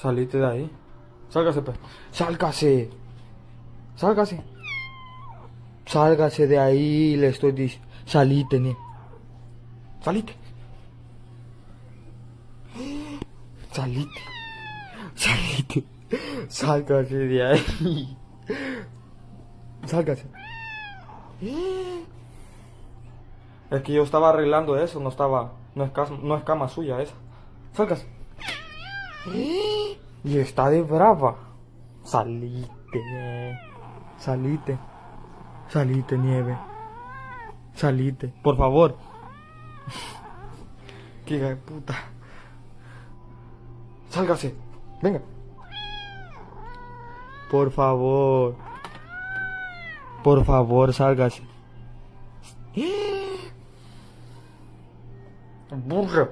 Salite de ahí. Sálgase, pues. Sálgase. Sálgase. Sálgase de ahí, le estoy diciendo. Salite, ni. Salite. Salite. Salite. Sálgase de ahí. Sálgase. Es que yo estaba arreglando eso, no estaba. No es cama suya esa. Sálgase. Y está de brava. Salite. Salite. Salite, nieve. Salite. Por favor. Qué hija de puta. Sálgase. Venga. Por favor. Por favor, sálgase. Burra.